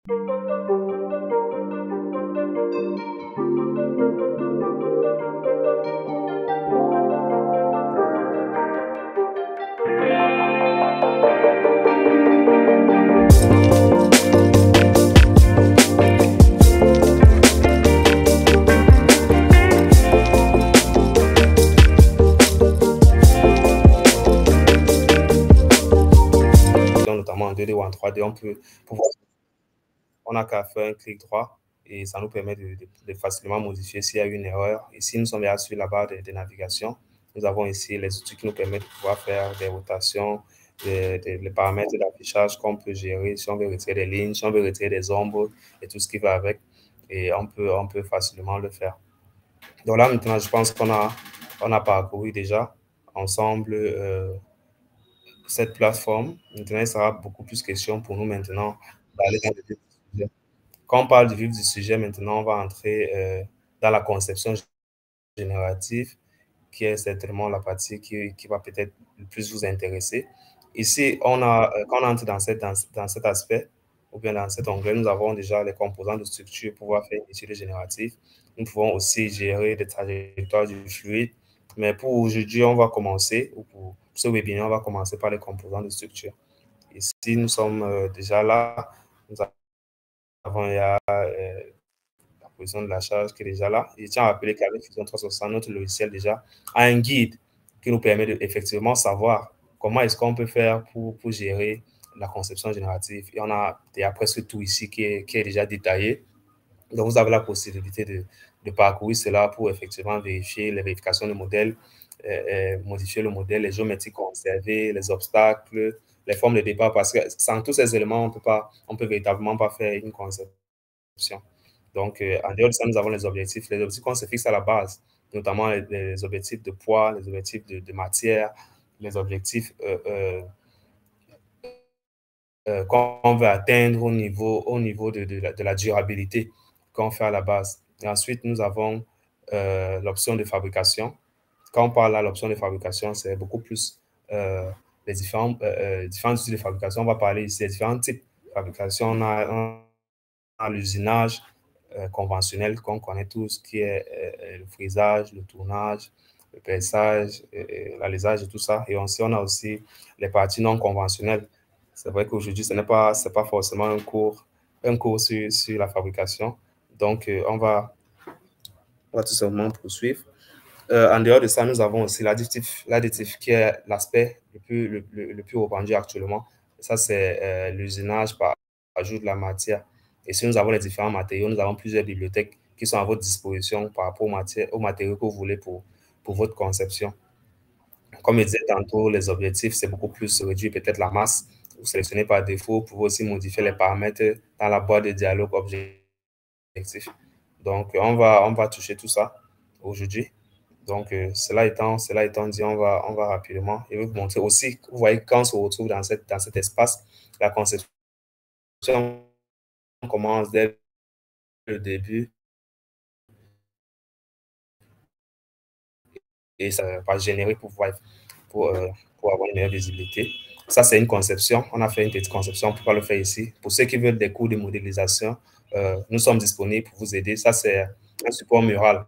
Notamment en 2D ou en 3D, on n'a qu'à faire un clic droit et ça nous permet de facilement modifier s'il y a une erreur. Ici, nous sommes déjà sur la barre de navigation. Nous avons ici les outils qui nous permettent de pouvoir faire des rotations, les paramètres d'affichage qu'on peut gérer, si on veut retirer des lignes, si on veut retirer des ombres et tout ce qui va avec. Et on peut facilement le faire. Donc là, maintenant, je pense qu'on a parcouru déjà ensemble cette plateforme. Maintenant, il sera beaucoup plus question pour nous maintenant d'aller dans le vif du sujet. Quand on parle du vif du sujet, maintenant, on va entrer dans la conception générative, qui est certainement la partie qui va peut-être le plus vous intéresser. Ici, quand on entre dans cet aspect, ou bien dans cet onglet, nous avons déjà les composants de structure pour pouvoir faire une étude générative. Nous pouvons aussi gérer des trajectoires du fluide. Mais pour aujourd'hui, on va commencer, ou pour ce webinaire, on va commencer par les composants de structure. Ici, nous sommes déjà là. Nous avons la position de la charge qui est déjà là. Je tiens à rappeler qu'avec Fusion 360, notre logiciel déjà a un guide qui nous permet d'effectivement savoir comment est-ce qu'on peut faire pour gérer la conception générative. Et on a presque tout ici qui est déjà détaillé. Donc, vous avez la possibilité de parcourir cela pour effectivement vérifier les vérifications de modèles, modifier le modèle, les géométries conservées, les obstacles, les formes de départ, parce que sans tous ces éléments, on peut véritablement pas faire une conception. Donc, en dehors de ça, nous avons les objectifs qu'on se fixe à la base, notamment les objectifs de poids, les objectifs de matière, les objectifs qu'on veut atteindre au niveau de la durabilité qu'on fait à la base. Et ensuite, nous avons l'option de fabrication. Quand on parle de l'option de fabrication, c'est beaucoup plus les différents outils de fabrication. On va parler ici des différents types de fabrication. On a l'usinage conventionnel qu'on connaît tous, qui est le frisage, le tournage, le perçage, l'alisage et tout ça. Et ensuite, on a aussi les parties non conventionnelles. C'est vrai qu'aujourd'hui, ce n'est pas forcément un cours sur la fabrication. Donc, on va tout simplement poursuivre. En dehors de ça, nous avons aussi l'additif qui est l'aspect le plus répandu actuellement. Ça, c'est l'usinage par ajout de la matière. Et si nous avons les différents matériaux, nous avons plusieurs bibliothèques qui sont à votre disposition par rapport aux matériaux que vous voulez pour votre conception. Comme je disais tantôt, les objectifs, c'est beaucoup plus réduire peut-être la masse. Vous sélectionnez par défaut, vous pouvez aussi modifier les paramètres dans la boîte de dialogue objectif. Donc, on va toucher tout ça aujourd'hui. Donc, cela étant dit, on va rapidement. Je vais vous montrer aussi, vous voyez, quand on se retrouve dans cet espace, la conception commence dès le début et ça va générer pour avoir une meilleure visibilité. Ça, c'est une conception. On a fait une petite conception. On peut pas le faire ici. Pour ceux qui veulent des cours de modélisation, nous sommes disponibles pour vous aider. Ça, c'est un support mural.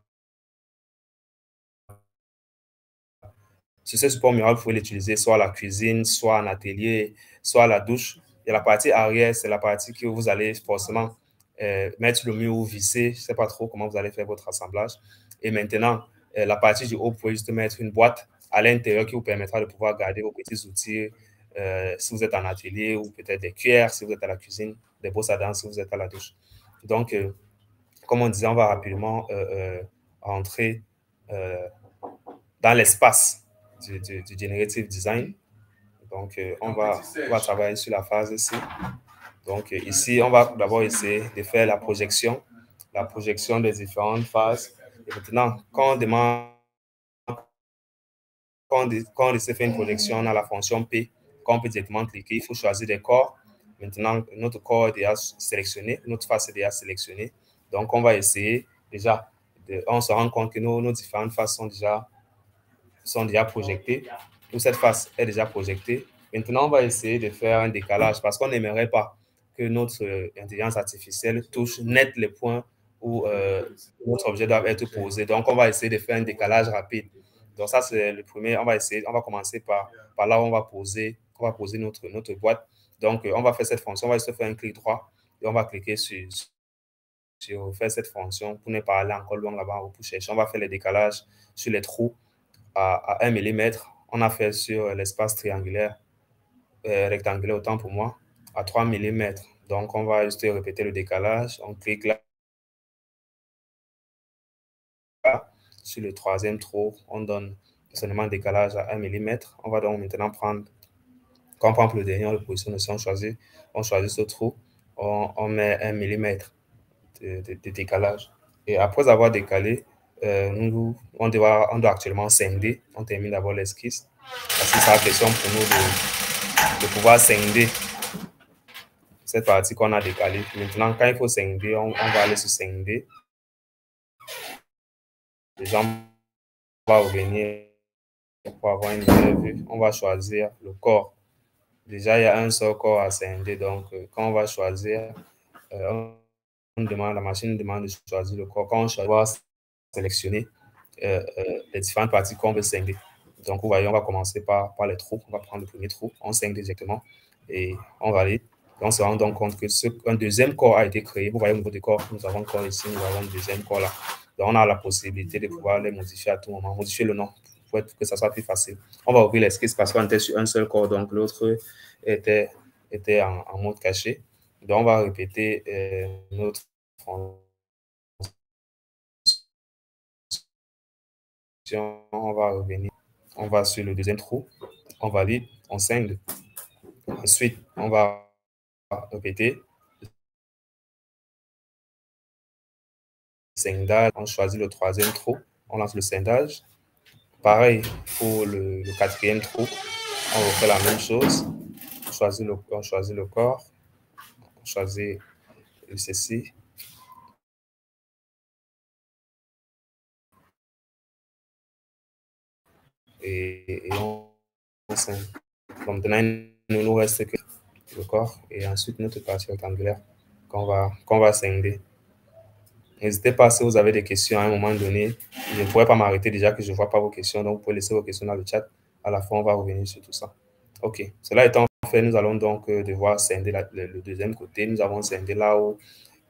Sur ce support mural, vous pouvez l'utiliser soit à la cuisine, soit en atelier, soit à la douche. Et la partie arrière, c'est la partie que vous allez forcément mettre le mur ou visser. Je ne sais pas trop comment vous allez faire votre assemblage. Et maintenant, la partie du haut, vous pouvez juste mettre une boîte à l'intérieur qui vous permettra de pouvoir garder vos petits outils si vous êtes en atelier ou peut-être des cuillères si vous êtes à la cuisine, des brosses à dents si vous êtes à la douche. Donc, comme on disait, on va rapidement entrer dans l'espace du generative design. Donc, on va travailler sur la phase ici. Donc, ici, on va d'abord essayer de faire la projection des différentes phases. Et maintenant, quand on essaie de faire une projection, on a la fonction P, qu'on peut directement cliquer. Il faut choisir des corps. Maintenant, notre corps est déjà sélectionné, notre face est déjà sélectionnée. Donc, on va essayer déjà, on se rend compte que nos différentes faces sont déjà projetées. Toute cette face est déjà projetée. Maintenant, on va essayer de faire un décalage parce qu'on n'aimerait pas que notre intelligence artificielle touche net les points où notre objet doit être posé. Donc, on va essayer de faire un décalage rapide. Donc, ça, c'est le premier. On va commencer par là où on va poser notre boîte. Donc, on va faire cette fonction. On va juste faire un clic droit et on va cliquer sur faire cette fonction pour ne pas aller encore loin là-bas pour chercher. On va faire le décalage sur les trous à 1 millimètre. On a fait sur l'espace triangulaire, rectangulaire autant pour moi, à 3 millimètres. Donc, on va juste répéter le décalage. On clique là sur le troisième trou. On donne seulement décalage à 1 millimètre. On va donc maintenant prendre, quand on prend pour le dernier, on le positionne aussi, on choisit ce trou. On met 1 millimètre de décalage. Et après avoir décalé, on doit actuellement scinder. On termine d'abord l'esquisse. Parce que c'est la question pour nous de pouvoir scinder cette partie qu'on a décalée. Maintenant, quand il faut scinder, on va aller sur scinder. Déjà, on va revenir pour avoir une meilleure vue. On va choisir le corps. Déjà, il y a un seul corps à scinder. Donc, quand on va choisir, la machine demande de choisir le corps. Quand on choisit, on va sélectionner les différentes parties qu'on veut scinder. Donc, vous voyez, on va commencer par les trous. On va prendre le premier trou, on scinde directement et on valide. Et on se rend donc compte qu'un deuxième corps a été créé. Vous voyez au niveau du corps, nous avons un corps ici, nous avons un deuxième corps là. Donc, on a la possibilité de pouvoir les modifier à tout moment, modifier le nom pour que ça soit plus facile. On va ouvrir l'esquisse parce qu'on était sur un seul corps, donc l'autre était en mode caché. Donc, on va répéter notre fonction. On va revenir, on va sur le deuxième trou, on valide, on scinde. Ensuite, on va répéter. Scindage, on choisit le troisième trou, on lance le scindage. Pareil pour le quatrième trou, on refait la même chose. On choisit le corps, on choisit ceci. Et on scinde. Donc maintenant, il ne nous reste que le corps et ensuite notre partie rectangulaire qu'on va scinder. N'hésitez pas si vous avez des questions à un moment donné. Je ne pourrais pas m'arrêter déjà que je ne vois pas vos questions. Donc, vous pouvez laisser vos questions dans le chat. À la fin, on va revenir sur tout ça. OK. Cela étant fait, nous allons donc devoir scinder le deuxième côté. Nous avons scindé là où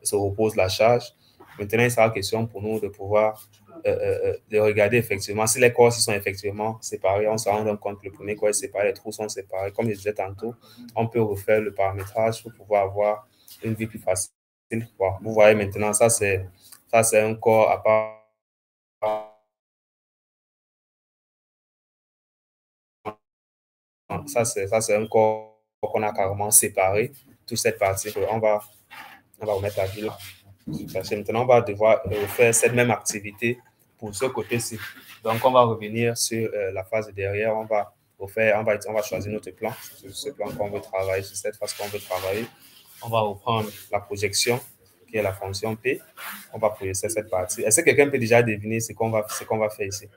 se repose la charge. Maintenant, il sera question pour nous de pouvoir de regarder effectivement si les corps sont effectivement séparés. On se rend donc compte que le premier corps est séparé, les trous sont séparés. Comme je disais tantôt, on peut refaire le paramétrage pour pouvoir avoir une vie plus facile. Vous voyez maintenant, ça c'est un corps à part. Ça c'est un corps qu'on a carrément séparé. Toute cette partie, on va remettre la vie là. Parce que maintenant, on va devoir faire cette même activité pour ce côté-ci. Donc, on va revenir sur la phase de derrière. On va choisir notre plan, ce plan qu'on veut travailler, sur cette phase qu'on veut travailler. On va reprendre la projection, qui est la fonction P. On va projeter cette partie. Est-ce que quelqu'un peut déjà deviner ce qu'on va faire ici?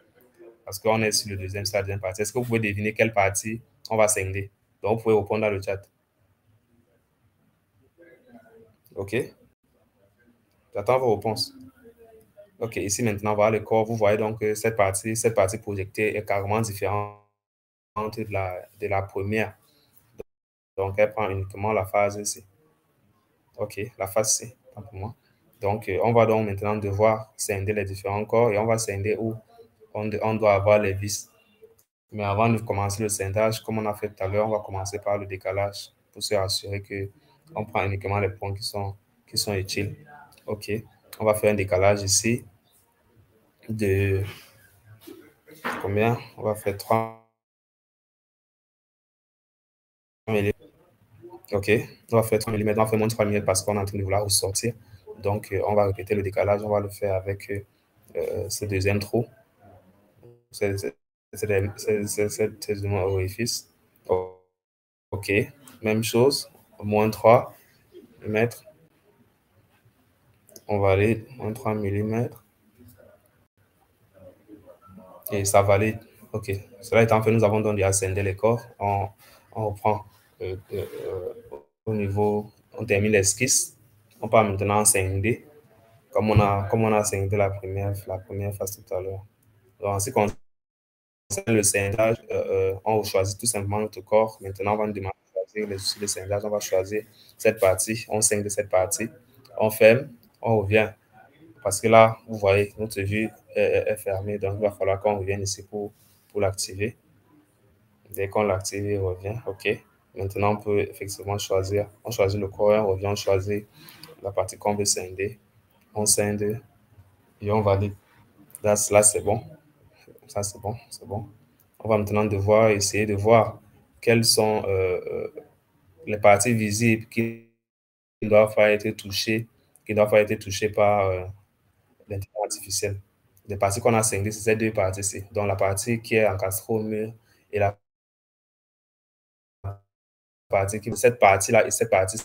Parce qu'on est sur le deuxième stade, deuxième partie. Est-ce que vous pouvez deviner quelle partie on va scinder? Donc, vous pouvez répondre dans le chat. OK? J'attends vos réponses. OK, ici maintenant, voilà le corps. Vous voyez donc que cette partie projetée est carrément différente de la première. Donc, elle prend uniquement la phase C. OK, la phase C, tant pour moi. Donc, on va donc maintenant devoir scinder les différents corps et on va scinder où on doit avoir les vis. Mais avant de commencer le scindage, comme on a fait tout à l'heure, on va commencer par le décalage pour se assurer qu'on prend uniquement les points qui sont utiles. OK, on va faire un décalage ici de combien? On va faire 3 mm. OK, on va faire 3 mm, on va faire moins 3 mm parce qu'on est en train de vouloir ressortir. Donc, on va répéter le décalage, on va le faire avec ce deuxième trou. C'est mon orifice. OK, même chose, moins 3 mm. On valide, moins 3 mm. Et ça valide. OK. Cela étant fait, nous avons donc déjà scindé les corps. On reprend au niveau On termine l'esquisse. On part maintenant en 5D, comme on a 5D la première phase tout à l'heure. Donc, en ce qui concerne le scindage, on choisit tout simplement notre corps. Maintenant, on va nous demander de choisir les outils de scindage. On va choisir cette partie, on scinde de cette partie, on ferme, on revient. Parce que là, vous voyez, notre vue est fermée, donc il va falloir qu'on revienne ici pour l'activer. Dès qu'on l'active, il revient. OK. Maintenant, on peut effectivement choisir. On choisit le corps, on revient, on choisit la partie qu'on veut scinder. On scinde et on valide. Là, c'est bon. Ça, c'est bon. C'est bon. On va maintenant devoir essayer de voir quelles sont les parties visibles qui ne doivent pas être touchées, par l'intelligence artificielle. Les parties qu'on a scindées, c'est ces deux parties-ci. Donc, la partie qui est encastrée au mur et la partie qui, cette partie-là et cette partie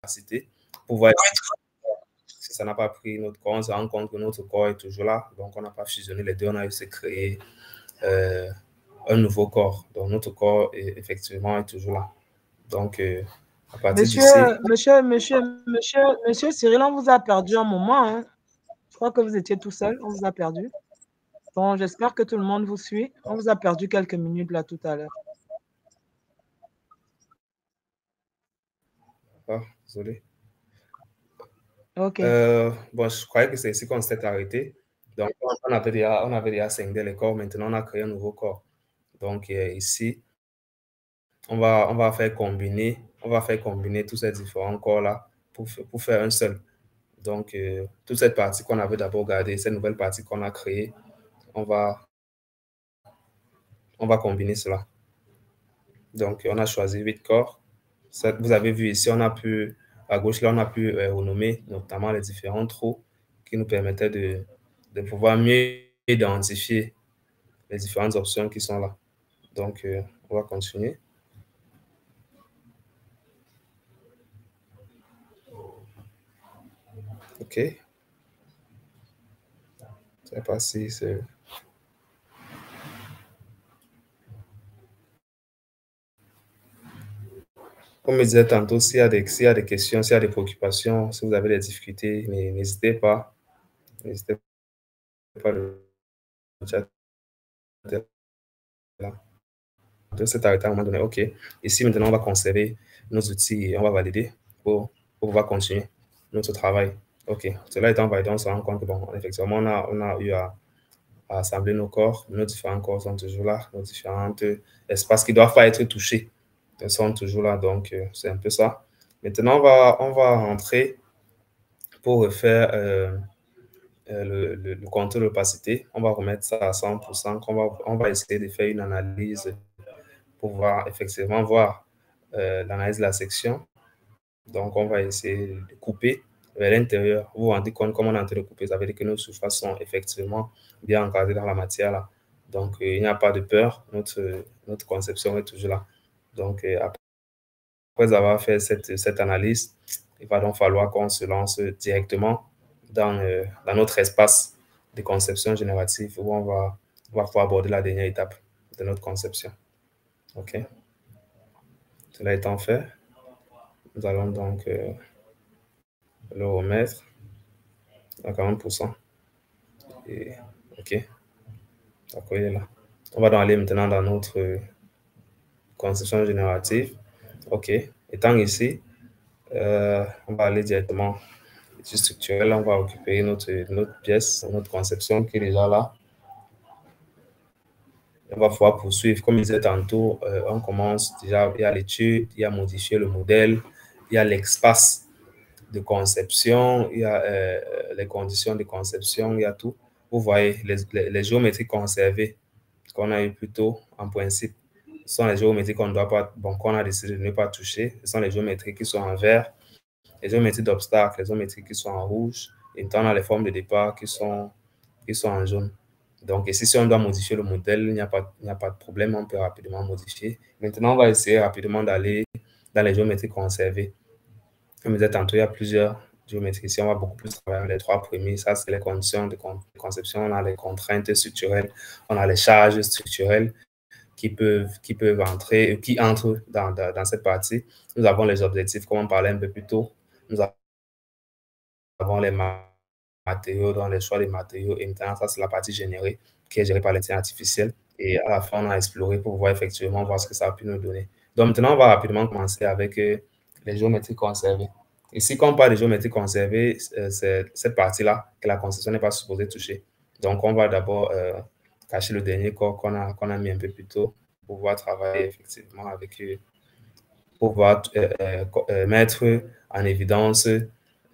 capacité pour voir si ça n'a pas pris notre corps. On se rend compte que notre corps est toujours là. Donc, on n'a pas fusionné les deux. On a eu à créer euh, un nouveau corps. Donc, notre corps, effectivement, est toujours là. Donc, à partir Monsieur, d'ici, monsieur Cyril, on vous a perdu un moment, hein. Je crois que vous étiez tout seul, on vous a perdu. Donc, j'espère que tout le monde vous suit. On vous a perdu quelques minutes là tout à l'heure. désolé. OK. Bon, je croyais que c'est ici qu'on s'était arrêté. Donc, on avait déjà scindé les corps. Maintenant, on a créé un nouveau corps. Donc, ici, on va faire combiner tous ces différents corps-là pour faire un seul. Donc, toute cette partie qu'on avait d'abord gardée, cette nouvelle partie qu'on a créée, on va, on va combiner cela. Donc, on a choisi 8 corps. Vous avez vu ici, à gauche, là, on a pu renommer notamment les différents trous qui nous permettaient de pouvoir mieux identifier les différentes options qui sont là. Donc, on va continuer. OK. Je ne sais pas si c'est... Comme je disais tantôt, s'il y a des questions, s'il y a des préoccupations, si vous avez des difficultés, n'hésitez pas. N'hésitez pas, le chat est là. De s'est arrêté à un moment donné. OK. Ici, maintenant, on va conserver nos outils et on va valider pour pouvoir continuer notre travail. OK. Cela étant validé, on se rend compte que, bon, effectivement, on a eu à assembler nos corps. Nos différents corps sont toujours là. Nos différents espaces qui ne doivent pas être touchés sont toujours là. Donc, c'est un peu ça. Maintenant, on va rentrer pour refaire le contrôle d'opacité. On va remettre ça à 100%. On va essayer de faire une analyse pour effectivement voir l'analyse de la section. Donc, on va essayer de couper vers l'intérieur. Vous vous rendez compte, comme on est en train de couper, ça veut dire que nos surfaces sont effectivement bien encadrées dans la matière là. Donc, il n'y a pas de peur. Notre conception est toujours là. Donc, après avoir fait cette analyse, il va donc falloir qu'on se lance directement dans notre espace de conception générative où on va pouvoir aborder la dernière étape de notre conception. OK. Cela étant fait, nous allons donc le remettre à 40%. Et, OK. D'accord, il est là. On va donc aller maintenant dans notre conception générative. OK. Étant ici, on va aller directement sur structurel. On va occuper notre pièce, notre conception qui est déjà là. On va pouvoir poursuivre. Comme je disais tantôt, on commence déjà, il y a l'étude, il y a modifier le modèle, il y a l'espace de conception, il y a les conditions de conception, il y a tout. Vous voyez, les géométries conservées qu'on a eu plus tôt, en principe, ce sont les géométries qu'on a décidé de ne pas toucher. Ce sont les géométries qui sont en vert, les géométries d'obstacles, les géométries qui sont en rouge. Et maintenant, on a les formes de départ qui sont en jaune. Donc, ici, si on doit modifier le modèle, il n'y a pas de problème, on peut rapidement modifier. Maintenant, on va essayer rapidement d'aller dans les géométries conservées. Comme je disais tantôt, il y a plusieurs géométries. Ici, on va beaucoup plus travailler les trois premiers. Ça, c'est les conditions de conception. On a les contraintes structurelles, on a les charges structurelles qui peuvent entrer, qui entrent dans cette partie. Nous avons les objectifs, comme on parlait un peu plus tôt. Nous avons les matériaux, dans les choix des matériaux. Et maintenant, ça, c'est la partie générée, qui est gérée par l'intelligence artificielle. Et à la fin, on a exploré pour pouvoir effectivement voir ce que ça a pu nous donner. Donc, maintenant, on va rapidement commencer avec les géométries conservées. Ici, quand on parle de géométrie conservée, c'est cette partie-là que la conception n'est pas supposée toucher. Donc, on va d'abord cacher le dernier corps qu'on a mis un peu plus tôt pour pouvoir travailler effectivement avec eux, pour pouvoir mettre en évidence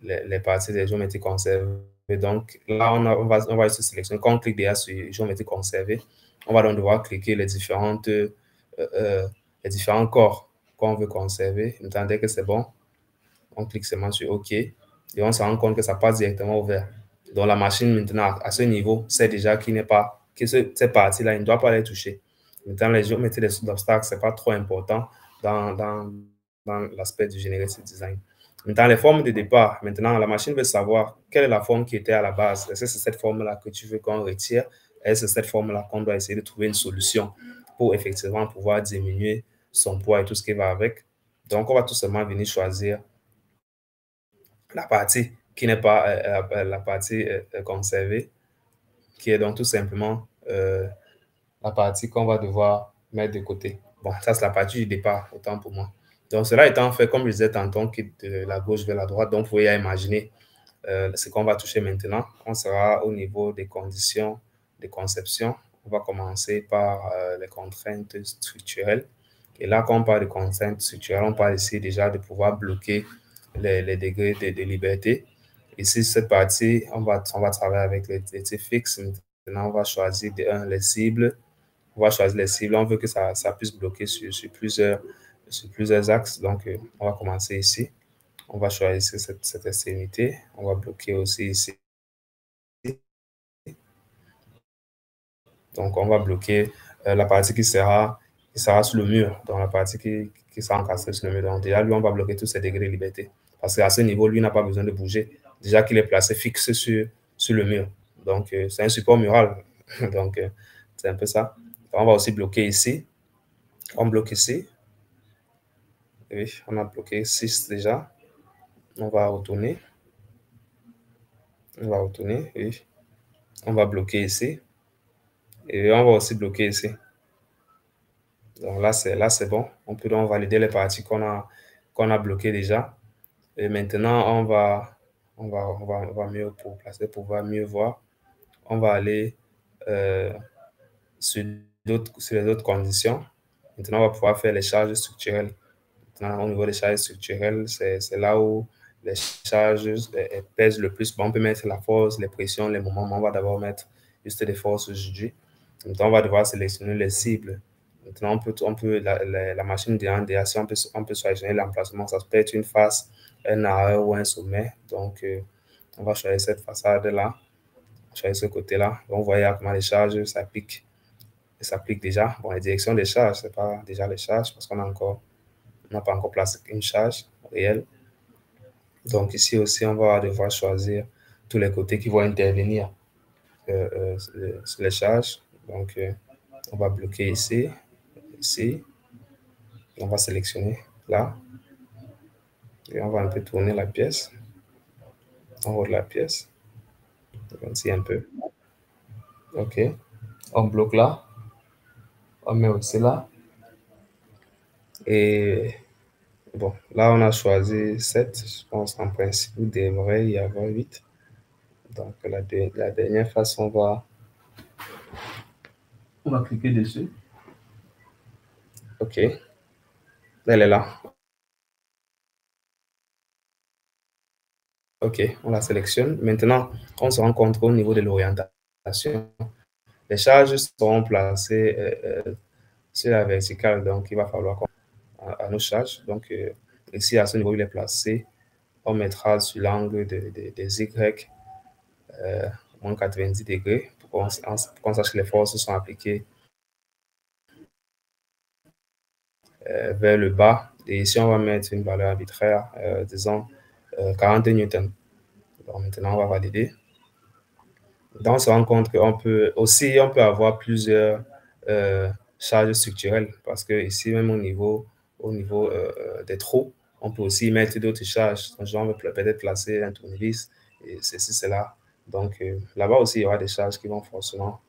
les parties des géométries conservées. Donc, là, on va se sélectionner. Quand on clique déjà sur géométrie conservée, on va donc devoir cliquer les différents corps qu'on veut conserver. Maintenant, dès que c'est bon, on clique seulement sur OK et on se rend compte que ça passe directement au vert. Donc, la machine, maintenant, à ce niveau, sait déjà que cette partie-là, il ne doit pas les toucher. Maintenant, les géométries d'obstacles, ce n'est pas trop important dans l'aspect du generative design. Maintenant, les formes de départ, maintenant, la machine veut savoir quelle est la forme qui était à la base. Est-ce que c'est cette forme-là que tu veux qu'on retire? Est-ce que c'est cette forme-là qu'on doit essayer de trouver une solution pour effectivement pouvoir diminuer son poids et tout ce qui va avec? Donc, on va tout simplement venir choisir la partie qui n'est pas la partie conservée, qui est donc tout simplement la partie qu'on va devoir mettre de côté. Bon, ça, c'est la partie du départ, autant pour moi. Donc, cela étant fait, comme je disais tantôt, de la gauche vers la droite, donc vous pouvez imaginer ce qu'on va toucher maintenant. On sera au niveau des conditions de conception. On va commencer par les contraintes structurelles. Et là, quand on parle de contraintes structurelles, on parle ici déjà de pouvoir bloquer les degrés de liberté. Ici, cette partie, on va travailler avec les types fixes. Maintenant, on va choisir les cibles. On va choisir les cibles. On veut que ça puisse bloquer sur plusieurs axes. Donc, on va commencer ici. On va choisir cette extrémité. On va bloquer aussi ici. Donc, on va bloquer la partie qui sera sur le mur. Donc, la partie qui sera encastrée sur le mur. Donc, déjà, lui, on va bloquer tous ses degrés de liberté. Parce qu'à ce niveau, lui n'a pas besoin de bouger. Déjà qu'il est placé fixe sur le mur. Donc, c'est un support mural. Donc, c'est un peu ça. On va aussi bloquer ici. On bloque ici. Oui, on a bloqué 6 déjà. On va retourner. Oui. On va bloquer ici. Et on va aussi bloquer ici. Donc là, c'est bon. On peut donc valider les parties qu'on a bloquées déjà. Et maintenant, on va mieux pour placer, pour pouvoir mieux voir. On va aller sur les autres conditions. Maintenant, on va pouvoir faire les charges structurelles. Maintenant, au niveau des charges structurelles, c'est là où les charges pèsent le plus. Bon, on peut mettre la force, les pressions, les moments, mais on va d'abord mettre juste des forces aujourd'hui. Maintenant, on va devoir sélectionner les cibles. Maintenant, la machine de DAC, on peut sélectionner l'emplacement. Ça peut être une face, un arrêt ou un sommet. Donc, on va choisir cette façade-là, choisir ce côté-là. Donc, vous voyez comment les charges s'appliquent. Ça s'applique déjà. Bon, les directions des charges, ce n'est pas déjà les charges parce qu'on n'a pas encore placé une charge réelle. Donc, ici aussi, on va devoir choisir tous les côtés qui vont intervenir sur les charges. Donc, on va bloquer ici. On va sélectionner là. Et on va un peu tourner la pièce. En haut de la pièce. Ici un peu. OK. On bloque là. On met aussi là. Et bon, là, on a choisi 7. Je pense en principe, il devrait y avoir 8. Donc, la dernière face, on va cliquer dessus. OK. Elle est là. OK, on la sélectionne. Maintenant, on se rend compte qu'au niveau de l'orientation, les charges seront placées sur la verticale. Donc, il va falloir à nos charges. Donc, ici, à ce niveau, il est placé. On mettra sur l'angle des Y moins 90 degrés qu'on sache que les forces sont appliquées vers le bas. Et ici, on va mettre une valeur arbitraire, disons 40 newtons. Donc maintenant, on va valider. Donc, on se rend compte qu'on peut aussi, on peut avoir plusieurs charges structurelles parce que ici, même au niveau des trous, on peut aussi mettre d'autres charges. Genre, on peut peut-être placer un tournevis et ceci, cela. Donc, là-bas aussi, il y aura des charges qui vont forcément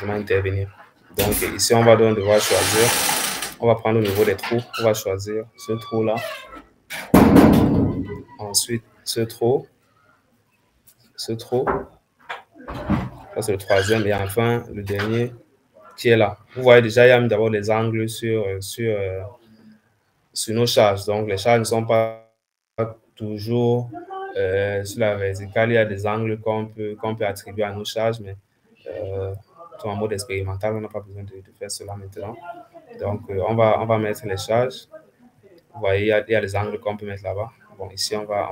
intervenir. Donc, ici, on va donc devoir choisir. On va prendre au niveau des trous. On va choisir ce trou-là. Ensuite, ce trou. Ça, c'est le troisième. Et enfin, le dernier qui est là. Vous voyez déjà, il y a d'abord des angles sur nos charges. Donc, les charges ne sont pas toujours sur la verticale. Il y a des angles qu'on peut attribuer à nos charges, mais en mode expérimental, on n'a pas besoin de faire cela maintenant. Donc, on va mettre les charges. Vous voyez, il y a des angles qu'on peut mettre là-bas. Bon, ici, on va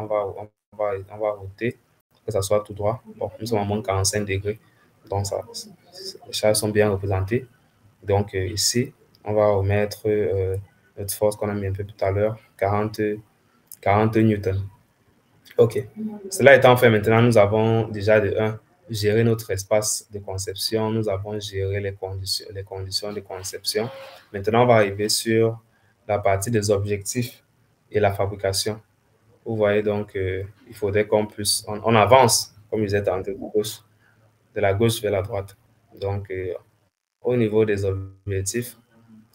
roter, que ça soit tout droit. Bon, nous sommes à moins 45 degrés. Donc, les charges sont bien représentées. Donc, ici, on va remettre notre force qu'on a mis un peu tout à l'heure, 40 newtons. OK. Cela étant fait, maintenant, nous avons déjà de 1, géré notre espace de conception. Nous avons géré les conditions de conception. Maintenant, on va arriver sur la partie des objectifs et la fabrication. Vous voyez donc, il faudrait qu'on puisse, on avance, comme je disais tantôt, de la gauche vers la droite. Donc, au niveau des objectifs,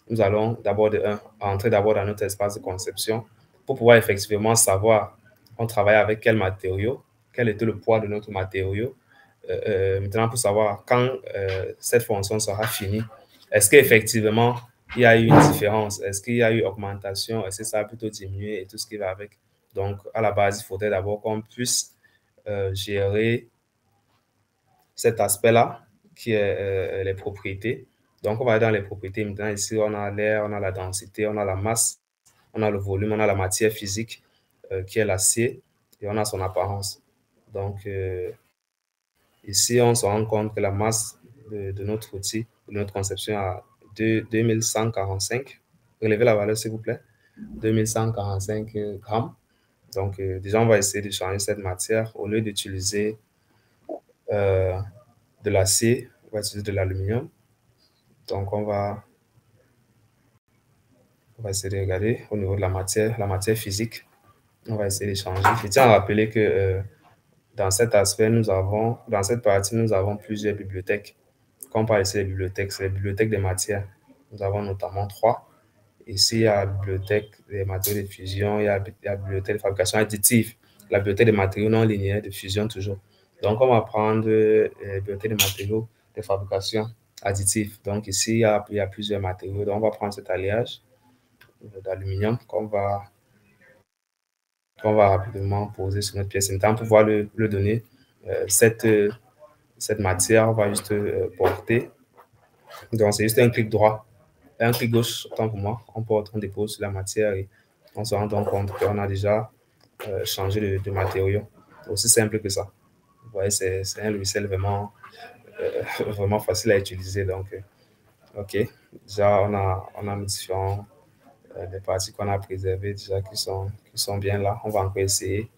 nous allons d'abord entrer d'abord dans notre espace de conception pour pouvoir effectivement savoir on travaille avec quel matériau, quel était le poids de notre matériau. Maintenant, pour savoir quand cette fonction sera finie, est-ce qu'effectivement il y a eu une différence, est-ce qu'il y a eu augmentation, est-ce que ça a plutôt diminué et tout ce qui va avec. Donc, à la base, il faudrait d'abord qu'on puisse gérer cet aspect-là qui est les propriétés. Donc, on va aller dans les propriétés. Maintenant, ici, on a l'air, on a la densité, on a la masse, on a le volume, on a la matière physique qui est l'acier et on a son apparence. Donc, ici, on se rend compte que la masse de notre outil, de notre conception à 2145. Relevez la valeur, s'il vous plaît. 2145 grammes. Donc, déjà, on va essayer de changer cette matière. Au lieu d'utiliser de l'acier, on va utiliser de l'aluminium. Donc, on va essayer de regarder au niveau de la matière physique. On va essayer de changer. Je tiens à rappeler que dans cet aspect, dans cette partie, nous avons plusieurs bibliothèques. Quand on parle ici des bibliothèques, c'est les bibliothèques des matières. Nous avons notamment 3. Ici, il y a la bibliothèque des matériaux de fusion, il y a la bibliothèque de fabrication additive, la bibliothèque des matériaux non linéaires de fusion toujours. Donc, on va prendre la bibliothèque des matériaux de fabrication additive. Donc, ici, il y a plusieurs matériaux. Donc, on va prendre cet alliage d'aluminium qu'on va rapidement poser sur notre pièce. Maintenant, pour pouvoir le donner, cette matière, on va juste porter. Donc, c'est juste un clic droit. Un clic gauche, autant pour moi, on dépose sur la matière et on se rend donc compte qu'on a déjà changé de matériau. Aussi simple que ça. Vous voyez, c'est un logiciel vraiment, vraiment facile à utiliser. Donc, OK. Déjà, on a nos différents des parties qu'on a préservées déjà qui sont bien là. On va encore essayer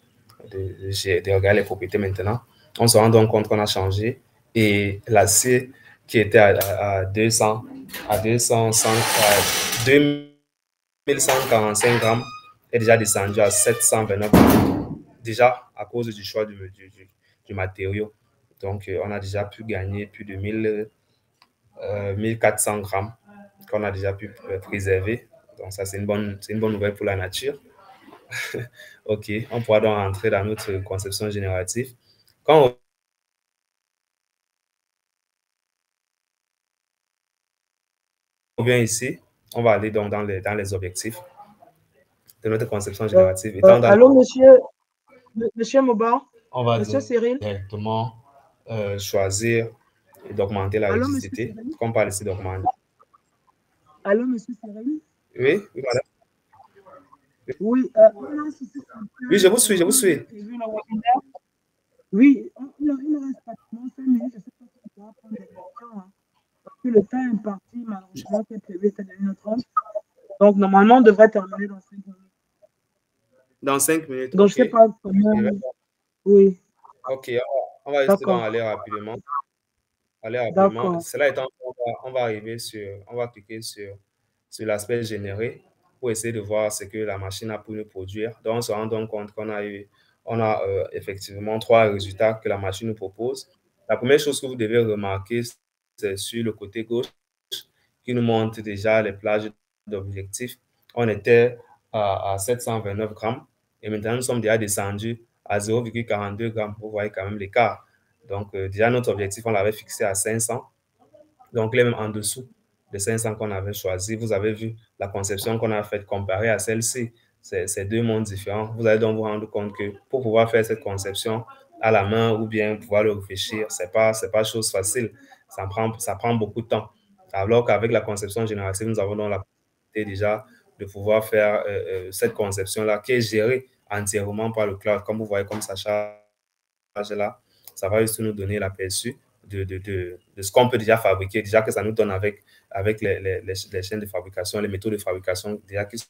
de regarder les propriétés maintenant. On se rend donc compte qu'on a changé et l'acier qui était à 2145 grammes est déjà descendu à 729 grammes. Déjà à cause du choix du matériau. Donc, on a déjà pu gagner plus de 1400 grammes qu'on a déjà pu préserver. Donc, ça, c'est une bonne nouvelle pour la nature. OK, on pourra donc entrer dans notre conception générative. Quand on revient ici, on va aller donc dans les objectifs de notre conception générative. Allô, monsieur Moba? On va Monsieur Cyril? directement choisir d'augmenter la lucidité. Comme on parle ici d'augmenter. Allô, monsieur Cyril? Oui, oui, madame. Oui, oui, je vous suis. Oui, il reste pratiquement 5 minutes. Je sais pas pouvoir prendre des questions. Hein. Parce que le temps imparti, malheureusement, qui est prévu était de 1h30. Donc, normalement, on devrait terminer dans 5 minutes. Dans 5 minutes, Donc, ok. je ne sais pas comment. Oui. Ok, on va juste donc aller rapidement. D'accord. Cela étant, on va arriver on va cliquer sur l'aspect généré pour essayer de voir ce que la machine a pu nous produire. Donc, on se rend donc compte on a effectivement 3 résultats que la machine nous propose. La première chose que vous devez remarquer, c'est sur le côté gauche qui nous montre déjà les plages d'objectifs. On était à 729 grammes et maintenant nous sommes déjà descendus à 0,42 grammes. Vous voyez quand même l'écart. Donc, déjà, notre objectif, on l'avait fixé à 500. Donc, il est même en dessous de 500 qu'on avait choisi. Vous avez vu la conception qu'on a faite comparée à celle-ci. C'est deux mondes différents. Vous allez donc vous rendre compte que pour pouvoir faire cette conception à la main ou bien pouvoir le réfléchir, c'est pas chose facile. Ça prend beaucoup de temps. Alors qu'avec la conception générative, nous avons donc la possibilité déjà de pouvoir faire cette conception-là qui est gérée entièrement par le cloud. Comme vous voyez, comme ça charge là, ça va juste nous donner l'aperçu de ce qu'on peut déjà fabriquer, déjà que ça nous donne avec les chaînes de fabrication, les méthodes de fabrication déjà qui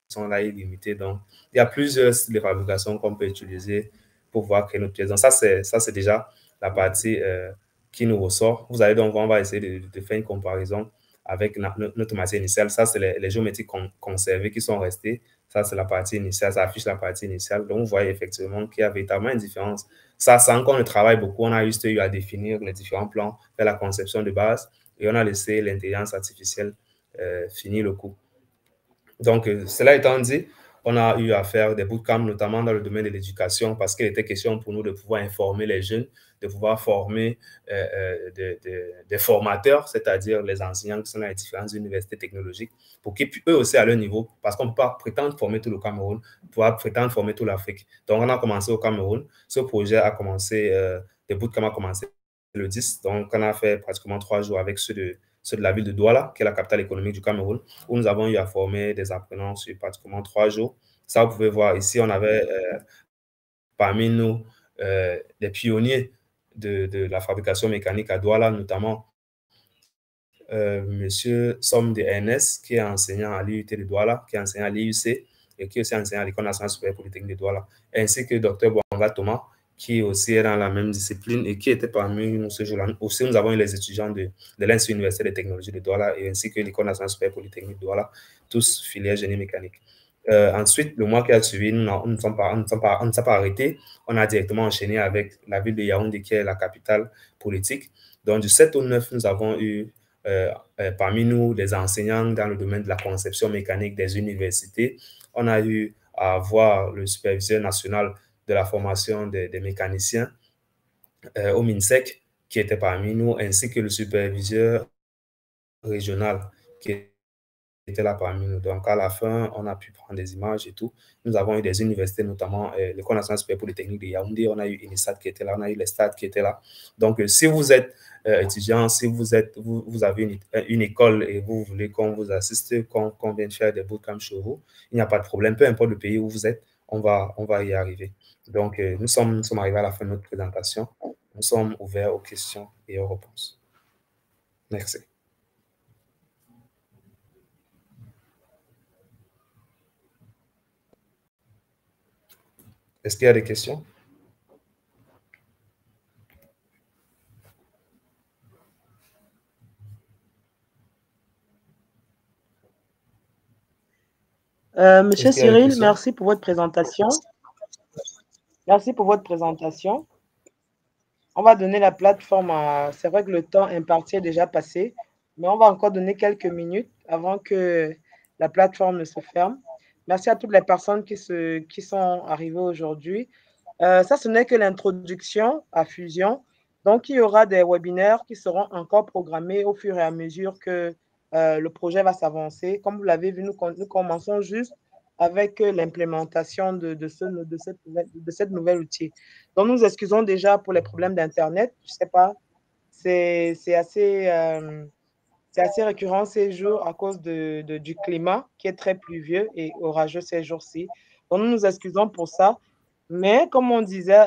sont là illimitées. Donc, il y a plusieurs styles de fabrication qu'on peut utiliser pour pouvoir créer notre pièce. Donc, ça, c'est déjà la partie qui nous ressort. Vous allez donc, on va essayer de faire une comparaison avec notre matière initiale. Ça, c'est les géométries conservées qui sont restées. Ça, c'est la partie initiale. Ça affiche la partie initiale. Donc, vous voyez effectivement qu'il y a véritablement une différence. Ça, sans qu'on ne travaille beaucoup, on a juste eu à définir les différents plans, faire la conception de base et on a laissé l'intelligence artificielle finir le coup. Donc, cela étant dit, on a eu à faire des bootcamps, notamment dans le domaine de l'éducation, parce qu'il était question pour nous de pouvoir informer les jeunes, de pouvoir former des formateurs, c'est-à-dire les enseignants qui sont dans les différentes universités technologiques, pour qu'ils puissent eux aussi à leur niveau, parce qu'on ne peut pas prétendre former tout le Cameroun, pouvoir prétendre former toute l'Afrique. Donc, on a commencé au Cameroun. Ce projet a commencé, des bootcamps a commencé le 10. Donc, on a fait pratiquement 3 jours avec ceux de la ville de Douala, qui est la capitale économique du Cameroun, où nous avons eu à former des apprenants sur pratiquement 3 jours. Ça, vous pouvez voir ici, on avait parmi nous des pionniers de la fabrication mécanique à Douala, notamment Monsieur Somme de NS, qui est enseignant à l'IUT de Douala, qui est enseignant à l'IUC et qui est aussi enseignant à l'École nationale supérieure polytechnique de Douala, ainsi que Dr Bouanga Thomas, qui aussi est dans la même discipline et qui était parmi nous ce jour-là. Aussi, nous avons eu les étudiants de l'Institut universitaire des technologies de Douala et ainsi que l'École nationale supérieure polytechnique de Douala, tous filières génie mécanique. Ensuite, le mois qui a suivi, on ne s'est pas arrêté. On a directement enchaîné avec la ville de Yaoundé, qui est la capitale politique. Donc, du 7 au 9, nous avons eu parmi nous des enseignants dans le domaine de la conception mécanique des universités. On a eu à voir le superviseur national de la formation des mécaniciens au MINSEC, qui était parmi nous, ainsi que le superviseur régional qui était là parmi nous. Donc, à la fin, on a pu prendre des images et tout. Nous avons eu des universités, notamment l'École nationale supérieure polytechnique de Yaoundé. On a eu UNISAT qui était là, on a eu les STAD qui étaient là. Donc, si vous êtes étudiant, si vous avez une école et vous voulez qu'on vous assiste, qu'on vienne faire des bootcamps chez vous, il n'y a pas de problème. Peu importe le pays où vous êtes, on va y arriver. Donc, nous sommes arrivés à la fin de notre présentation. Nous sommes ouverts aux questions et aux réponses. Merci. Est-ce qu'il y a des questions? Monsieur Cyril, merci pour votre présentation. Merci pour votre présentation. On va donner la plateforme à... C'est vrai que le temps imparti est déjà passé, mais on va encore donner quelques minutes avant que la plateforme ne se ferme. Merci à toutes les personnes qui sont arrivées aujourd'hui. Ça, ce n'est que l'introduction à Fusion. Donc, il y aura des webinaires qui seront encore programmés au fur et à mesure que le projet va s'avancer. Comme vous l'avez vu, nous commençons juste avec l'implémentation de cette nouvelle outil. Donc, nous excusons déjà pour les problèmes d'Internet. Je ne sais pas, c'est assez récurrent ces jours à cause du climat qui est très pluvieux et orageux ces jours-ci. Donc, nous nous excusons pour ça. Mais comme on disait,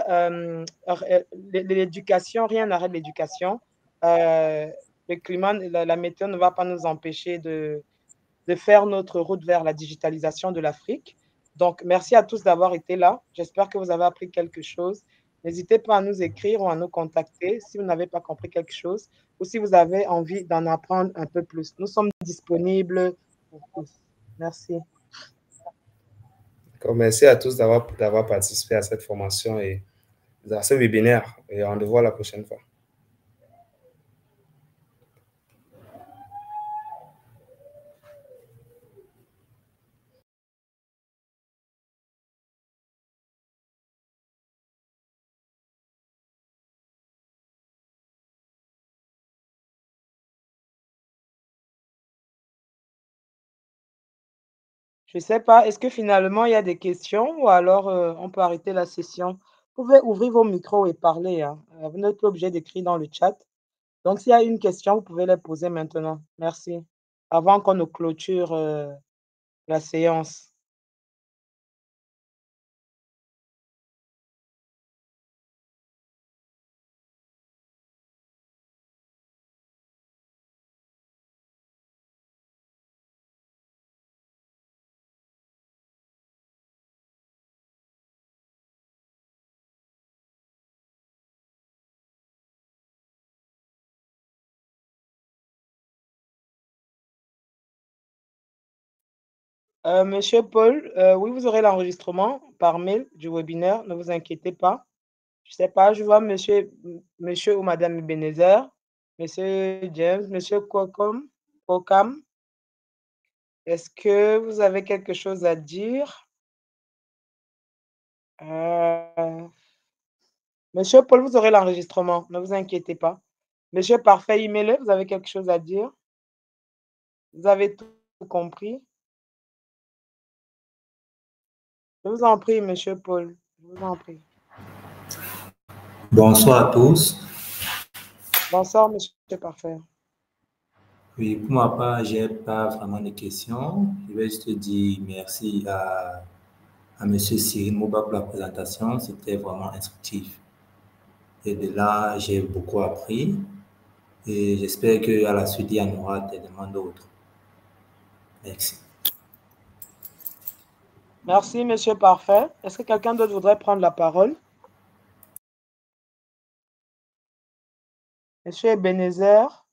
l'éducation, rien n'arrête l'éducation. le climat, la météo ne va pas nous empêcher de faire notre route vers la digitalisation de l'Afrique. Donc, merci à tous d'avoir été là. J'espère que vous avez appris quelque chose. N'hésitez pas à nous écrire ou à nous contacter si vous n'avez pas compris quelque chose ou si vous avez envie d'en apprendre un peu plus. Nous sommes disponibles pour tous. Merci. Merci à tous d'avoir participé à cette formation et à ce webinaire. Et on se voit la prochaine fois. Je ne sais pas, est-ce que finalement il y a des questions ou alors on peut arrêter la session? Vous pouvez ouvrir vos micros et parler, hein. Vous n'êtes pas obligé d'écrire dans le chat. Donc, s'il y a une question, vous pouvez la poser maintenant. Merci. Avant qu'on ne clôture la séance. Monsieur Paul, oui, vous aurez l'enregistrement par mail du webinaire, ne vous inquiétez pas. Je ne sais pas, je vois monsieur ou madame Ebenezer, monsieur James, monsieur Kokam. Est-ce que vous avez quelque chose à dire? Monsieur Paul, vous aurez l'enregistrement, ne vous inquiétez pas. Monsieur Parfait Imele, vous avez quelque chose à dire? Vous avez tout compris? Je vous en prie, monsieur Paul, je vous en prie. Bonsoir à tous. Bonsoir, monsieur Parfait. Oui, pour ma part, je n'ai pas vraiment de questions. Je vais juste dire merci à M. Cyril Moba pour la présentation. C'était vraiment instructif. Et de là, j'ai beaucoup appris. Et j'espère qu'à la suite, il y en aura des demandes d'autres. Merci. Merci, monsieur Parfait. Est-ce que quelqu'un d'autre voudrait prendre la parole? Monsieur Ebenezer?